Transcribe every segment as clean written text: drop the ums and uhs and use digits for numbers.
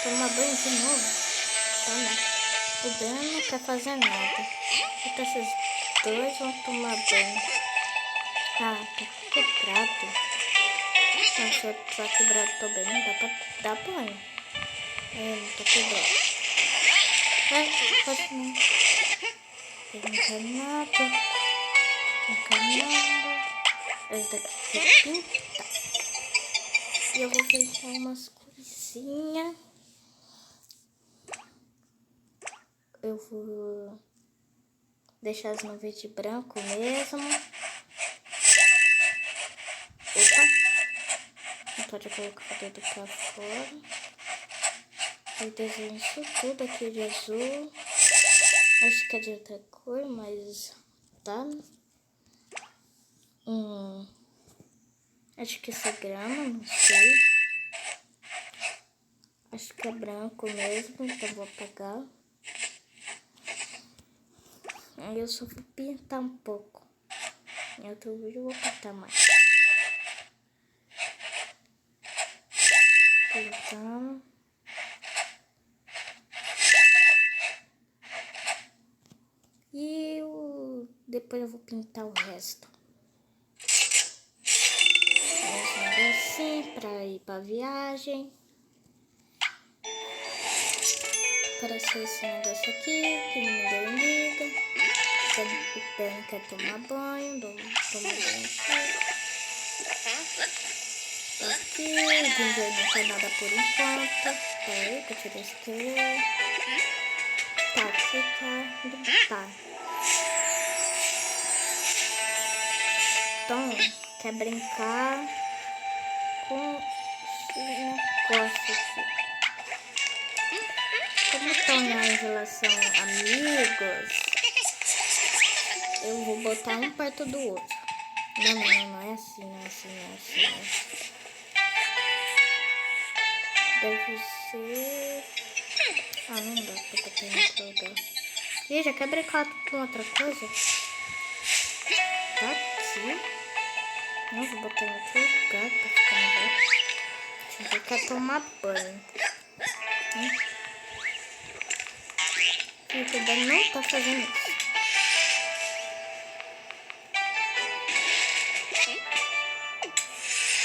Tomar banho de novo? Tá, né? O Dan não quer fazer nada. Então esses dois vão tomar banho. Ah, tá quebrado. Não, se eu tá quebrado também, dá pra dar banho. Eu não tô quebrado. Pode não. Encanado. Esse daqui que pinta. E eu vou deixar umas coisinhas. Eu vou deixar as nuvens de branco mesmo. Opa! Não pode colocar o dedo pra fora. Eu desenho isso tudo aqui de azul. Acho que é de outra cor, mas tá. Acho que isso é grama, não sei. Acho que é branco mesmo, então vou apagar. Aí eu só vou pintar um pouco. Em outro vídeo eu vou pintar mais. Pintando. E depois eu vou pintar o resto. Esse negocinho pra ir pra viagem. Apareceu esse negócio aqui que ninguém liga. O Dan quer tomar banho. Toma banho aqui. O Ginger não quer nada por enquanto. Peraí que eu tirei esse aqui. Tá, aqui tá. Então, quer brincar com esse negócio aqui. Como estão em relação a amigos, eu vou botar um perto do outro. Não é assim, não é assim. Deve ser... Ah, não dá porque tem outro lugar. Ih, já quer brincar com outra coisa? Tá aqui. Não, vou botar em outro lugar pra ficar melhor. Eu quero tomar banho. E o Dan não tá fazendo isso.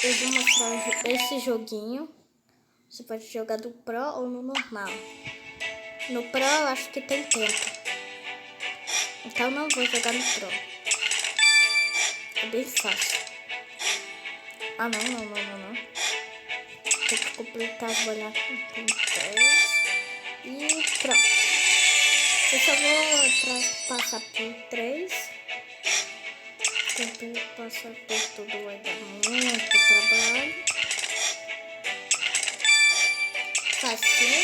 Eu vou mostrar esse joguinho. Você pode jogar do Pro ou no normal. No Pro eu acho que tem tempo. Então não vou jogar no Pro. É bem fácil. Ah, não. Tem que completar as bonecas com 3. E pronto. Eu só vou passar por 3. Tentando passar por tudo vai dar muito trabalho. Facinho.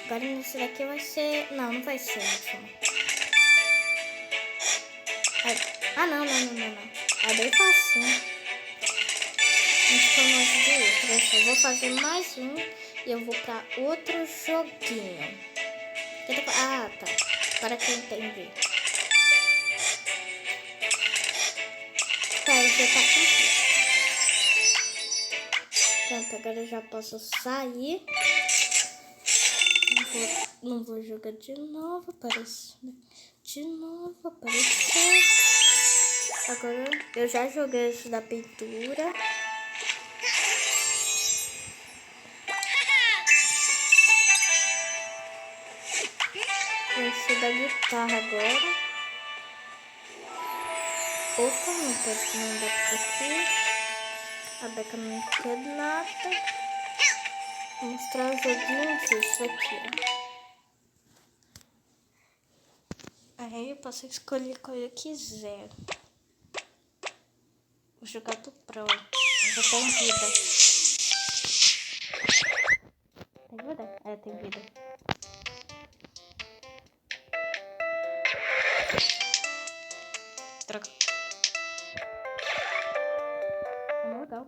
Agora nesse daqui vai ser... Não vai ser ótimo. Ah, não. É bem facinho. Um ficou longe do outro. Eu só vou fazer mais um e eu vou pra outro joguinho. Ah, tá. Agora que eu entendi. Tá, eu já tá completo. Pronto, agora eu já posso sair. Não vou jogar de novo. Apareceu. Agora eu já joguei esse da pintura. Esse da guitarra agora. Opa, não pode mandar por aqui. A Beca não quer nada. Vou mostrar o joguinho disso aqui, ó. Aí eu posso escolher qual eu quiser. Vou jogar do Pro. Já tem vida. Tem vida? É, tem vida. Troca. É legal.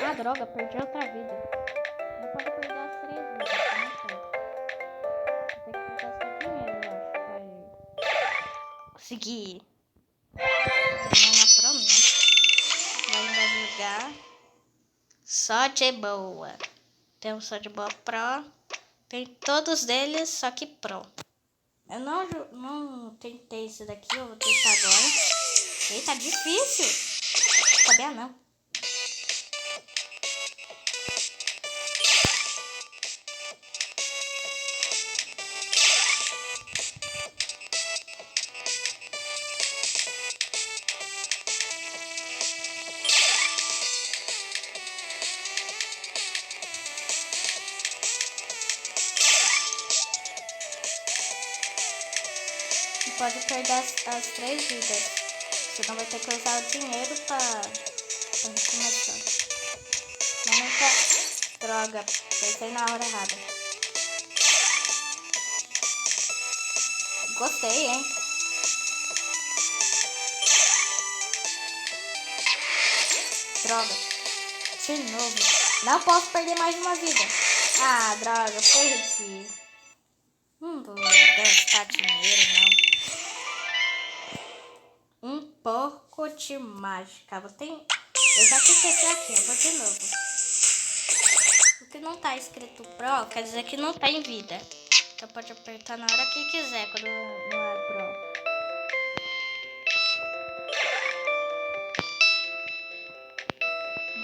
Ah, droga, perdi outra vida. Não pode perder as 3 vidas, que não pode. Tem que gastar dinheiro, eu acho, pra conseguir. Não é na Pro, né? Vou ainda jogar só de boa. Tem o só de boa Pro. Tem todos deles, só que Pro. Eu não tentei esse daqui, eu vou tentar agora. Eita, difícil. Sabia não. Não pode perder as 3 vidas. Senão vai ter que usar o dinheiro pra recomeçar. Momento. Droga, pensei na hora errada. Gostei, hein? Droga. De novo. Não posso perder mais uma vida. Ah, droga, perdi. Não vou gastar dinheiro, não. Um porco de mágica. Eu já tentei esse aqui, eu vou de novo. O que não tá escrito Pro quer dizer que não tem vida. Então pode apertar na hora que quiser quando não é Pro.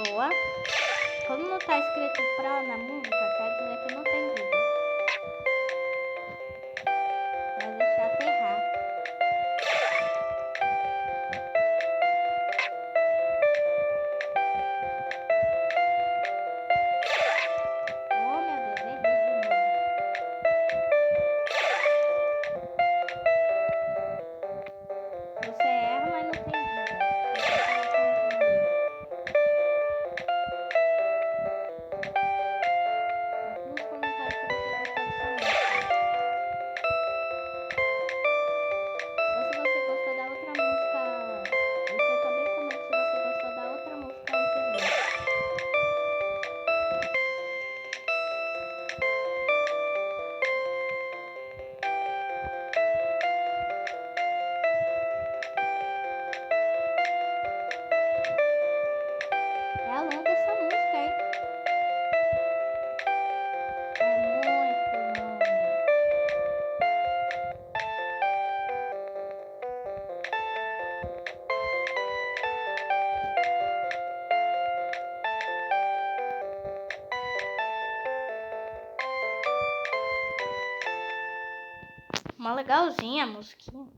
Boa. Quando não tá escrito Pro na música, quer dizer que não tem vida. Vai deixar aterrar. Oh, meu Deus, errei de novo. Você erra, mas não tem vida. Mó legalzinha a musiquinha.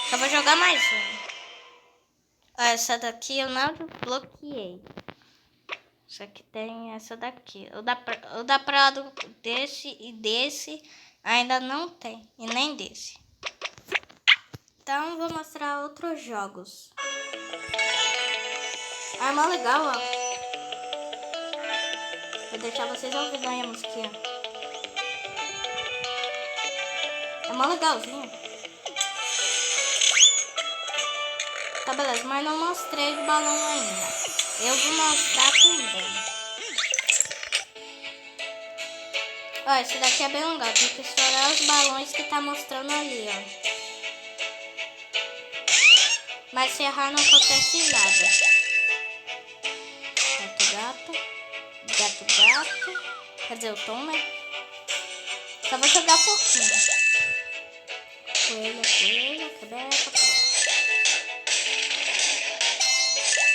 Só vou jogar mais uma. Essa daqui eu não bloqueei. Só que tem essa daqui. O da Prado desse e desse ainda não tem. E nem desse. Então vou mostrar outros jogos. Ah, é mó legal, ó. Vou deixar vocês ouvirem aí a musiquinha. É mó legalzinho. Tá, beleza, mas não mostrei o balão ainda. Eu vou mostrar também. Ó, esse daqui é bem legal. Tem que estourar os balões que tá mostrando ali, ó. Mas se errar não acontece nada. Gato, gato. Gato, gato. Quer dizer, o Tom, né? Só vou jogar pouquinho. Coelho, coelho, cabeça, pronto.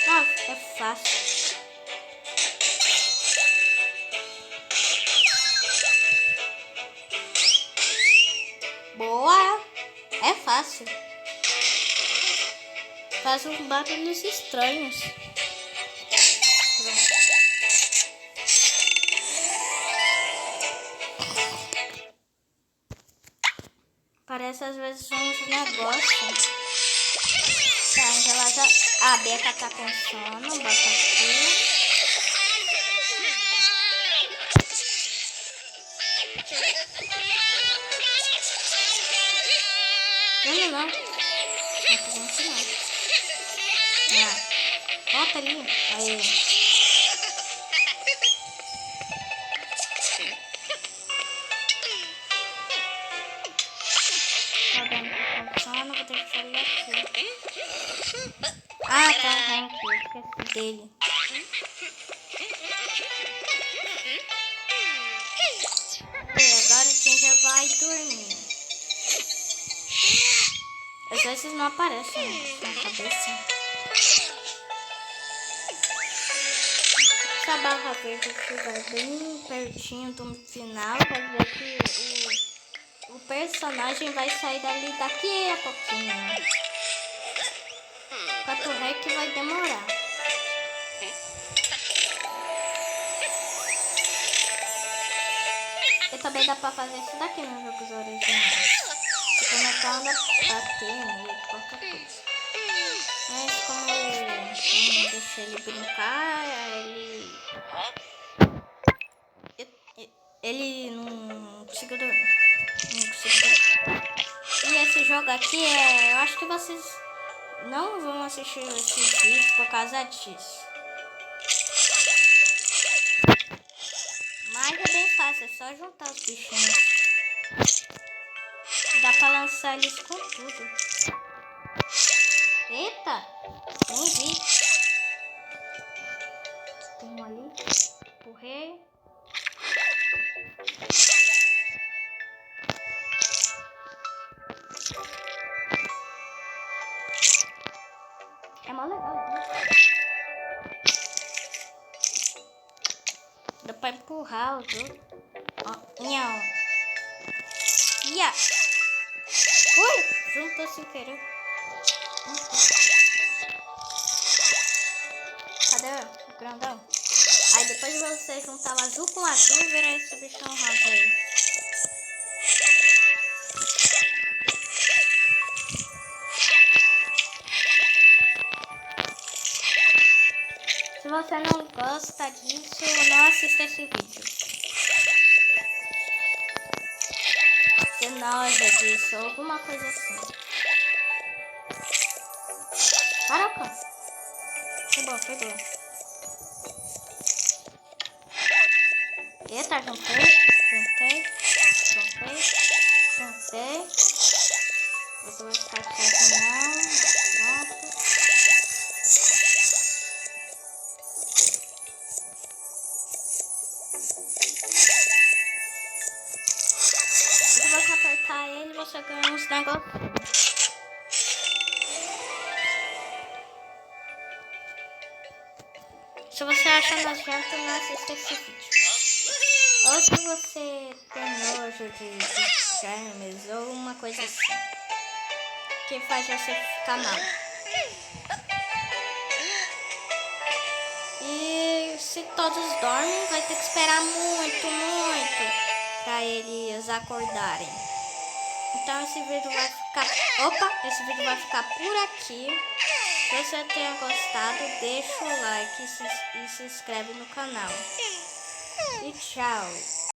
Ah, é fácil. Boa! É fácil. Faz uns barulhos estranhos. Pronto. Parece às vezes uns negócios. Tá, ela já... A Beca tá com sono, bota aqui. Não. Não. Ó, Fica ali. Aí. Tá vendo que funciona, vou deixar ele aqui. Ah, tá o Hank, eu esqueci dele. E agora a gente já vai dormir. Às vezes não aparece na cabeça. Se a barra verde estiver bem pertinho do final, vai ver que o personagem vai sair dali daqui a pouquinho. Enquanto o REC vai demorar. E também dá pra fazer isso daqui nos jogos originais. Você não anda batendo e qualquer coisa. Mas como eu não deixei ele brincar, ele não conseguiu dormir. Não conseguiu dormir. E esse jogo aqui eu acho que vocês não vão assistir esses vídeos por causa disso. Mas é bem fácil, é só juntar os bichinhos. Dá pra lançar eles com tudo. Eita! Nem vi. Tem um ali. Correr. É mó legal, né? Dá pra empurrar os outros. Ó, nhau. Ia! Ui! Juntou sem querer. Cadê o grandão? Aí depois de você juntar o azul com o azul, vira esse bichão rosa aí. Se você não gosta disso, não assista esse vídeo. Você noja disso, alguma coisa assim. Caraca! Foi bom, foi bom. Eita, juntei. Você vai ficar sozinho. Pronto. Se você apertar ele, você ganha uns negocinhos. Se você acha nojento, não assista esse vídeo. Ou se você tem nojo de germes ou uma coisa assim, que faz você ficar mal. E se todos dormem, vai ter que esperar muito pra eles acordarem. Então esse vídeo vai ficar... esse vídeo vai ficar por aqui. Se você tenha gostado, deixa o like e se inscreve no canal. E tchau!